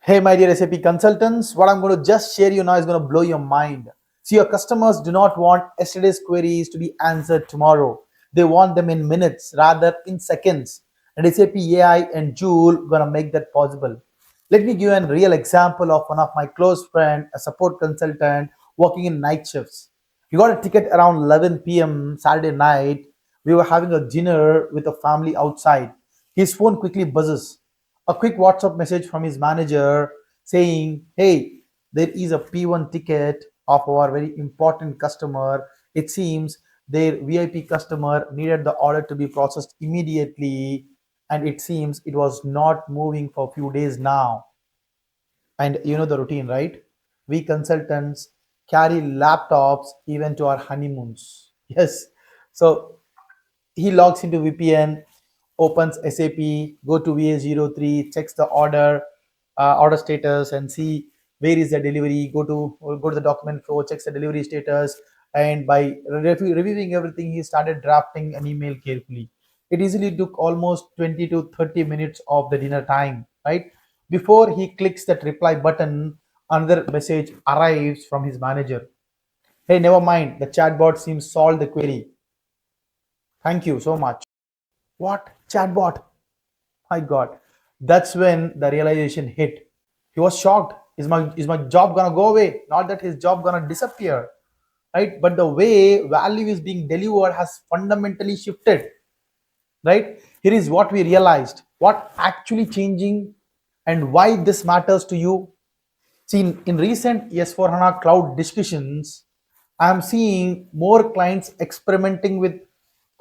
Hey, my dear SAP consultants, what I'm going to just share you now is going to blow your mind. See, your customers do not want yesterday's queries to be answered tomorrow. They want them in minutes rather in seconds. And SAP AI and Joule going to make that possible. Let me give you a real example of one of my close friend, a support consultant working in night shifts. He got a ticket around 11 p.m. Saturday night. We were having a dinner with a family outside. His phone quickly buzzes. A quick WhatsApp message from his manager saying, "Hey, there is a P1 ticket of our very important customer. It seems their VIP customer needed the order to be processed immediately, and it seems it was not moving for a few days now." And you know the routine, right? We consultants carry laptops even to our honeymoons. Yes. So he logs into VPN, opens SAP, go to VA03, checks the order status, and see where is the delivery. Go to the document flow, checks the delivery status, and by reviewing everything, he started drafting an email carefully. It easily took almost 20 to 30 minutes of the dinner time, right? Before he clicks that reply button, another message arrives from his manager. "Hey, never mind. The chatbot seems solved the query. Thank you so much." What? Chatbot? My God. That's when the realization hit. He was shocked. Is my job gonna go away? Not that his job gonna disappear, right? But the way value is being delivered has fundamentally shifted, right? Here is what we realized. What actually changing and why this matters to you. See, in recent S4HANA cloud discussions, I'm seeing more clients experimenting with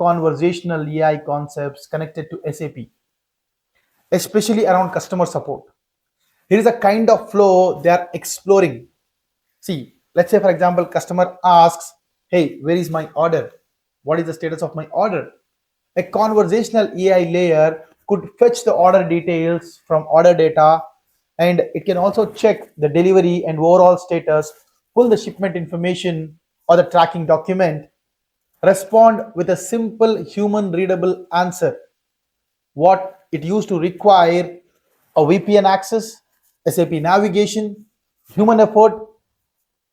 conversational AI concepts connected to SAP, especially around customer support. Here is a kind of flow they are exploring. See, let's say, for example, customer asks, "Hey, where is my order? What is the status of my order?" A conversational AI layer could fetch the order details from order data, and it can also check the delivery and overall status, pull the shipment information or the tracking document, respond with a simple human readable answer. What it used to require a VPN access, SAP navigation, human effort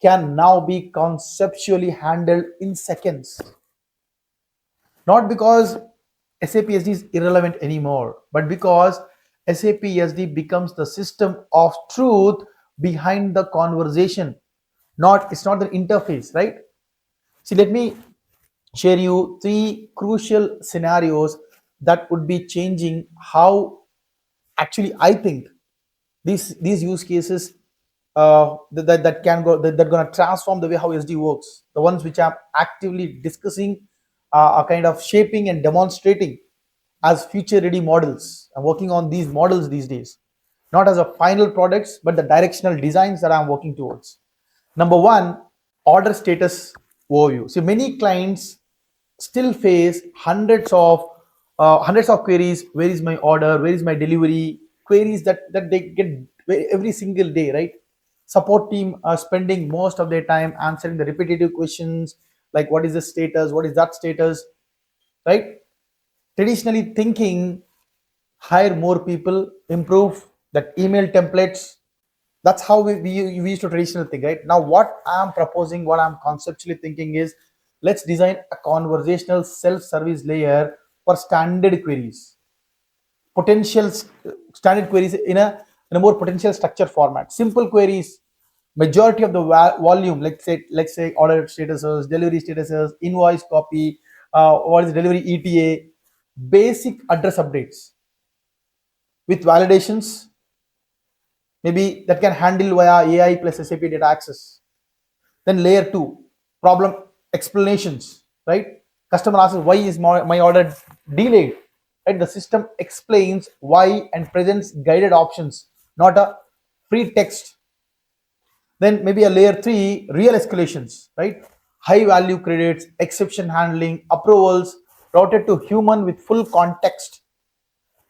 can now be conceptually handled in seconds. Not because SAP SD is irrelevant anymore, but because SAP SD becomes the system of truth behind the conversation. Not It's not the interface, right? See, let me share you three crucial scenarios that would be changing how actually I think these use cases that can go that going to transform the way how SD works. The ones which I'm actively discussing are kind of shaping and demonstrating as future ready models. I'm working on these models these days, not as a final products, but the directional designs that I'm working towards. Number one, order status overview. So many clients still face hundreds of queries. Where is my order? Where is my delivery? Queries that they get every single day, right? Support team are spending most of their time answering the repetitive questions like what is the status, what is that status, right? Traditionally thinking, hire more people, improve that email templates. That's how we used to traditional think, right? Now what I'm proposing, what I'm conceptually thinking is, let's design a conversational self-service layer for standard queries, potential standard queries in a more potential structure format. Simple queries, majority of the volume, let's say order statuses, delivery statuses, invoice copy, what is delivery ETA, basic address updates with validations, maybe that can handle via AI plus SAP data access. Then layer two, problem explanations, right? Customer asks, "Why is my order delayed?" Right? The system explains why and presents guided options, not a free text. Then maybe a layer three, real escalations, right? High value credits, exception handling, approvals routed to human with full context.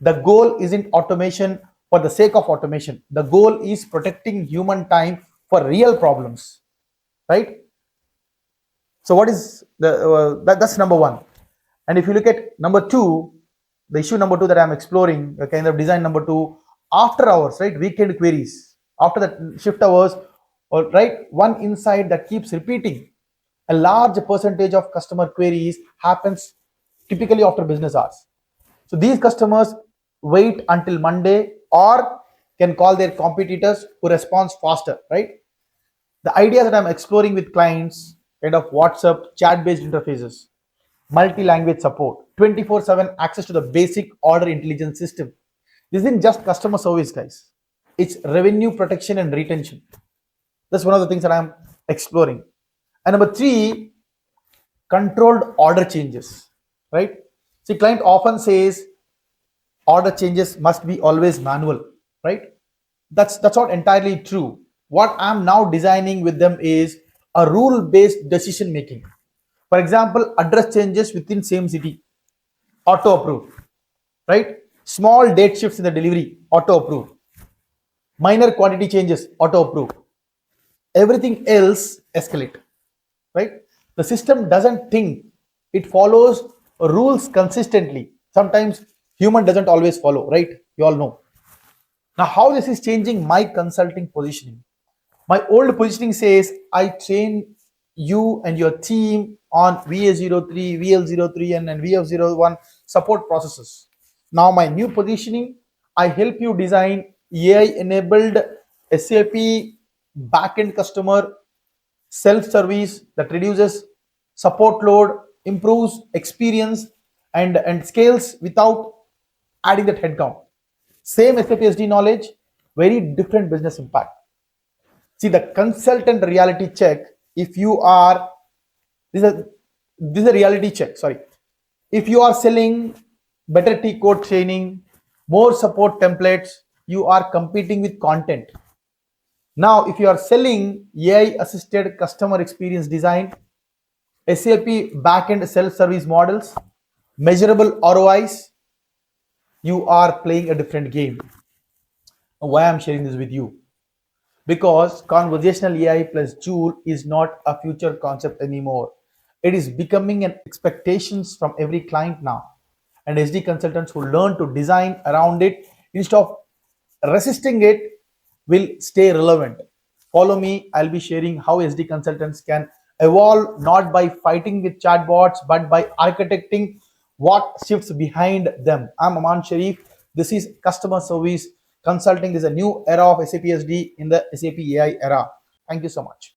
The goal isn't automation for the sake of automation. The goal is protecting human time for real problems, right? So what is that's number one. And if you look at number two, the issue number two that I'm exploring, the kind of design number two, after hours, right? Weekend queries. after the shift hours, or right, one insight that keeps repeating: a large percentage of customer queries happens typically after business hours. So these customers wait until Monday or can call their competitors who responds faster, right? The idea that I'm exploring with clients, kind of WhatsApp chat based interfaces, multi language support, 24/7 access to the basic order intelligence system. This isn't just customer service, guys. It's revenue protection and retention. That's one of the things that I'm exploring. And number three, controlled order changes, right? See, client often says order changes must be always manual, right? That's not entirely true. What I'm now designing with them is a rule based decision making. For example, address changes within same city, auto approve, right? Small date shifts in the delivery, auto approve. Minor quantity changes, auto approve. Everything else escalate, right? The system doesn't think, it follows rules consistently. Sometimes human doesn't always follow, right? You all know. Now how this is changing my consulting positioning: my old positioning says I train you and your team on VA03, VL03, and VF01 support processes. Now my new positioning, I help you design AI enabled SAP backend customer self-service that reduces support load, improves experience, and scales without adding that headcount. Same SAP SD knowledge, very different business impact. See, the consultant reality check, if you are, this is a, this is a reality check, sorry. If you are selling better T code training, more support templates, you are competing with content. Now, if you are selling AI assisted customer experience design, SAP backend self-service models, measurable ROIs, you are playing a different game. Why I'm sharing this with you? Because conversational AI plus Joule is not a future concept anymore. It is becoming an expectations from every client now. And SD consultants who learn to design around it instead of resisting it will stay relevant. Follow me, I'll be sharing how SD consultants can evolve not by fighting with chatbots but by architecting what shifts behind them. I'm Aman Sharif. This is customer service consulting. This is a new era of SAP SD in the SAP AI era. Thank you so much.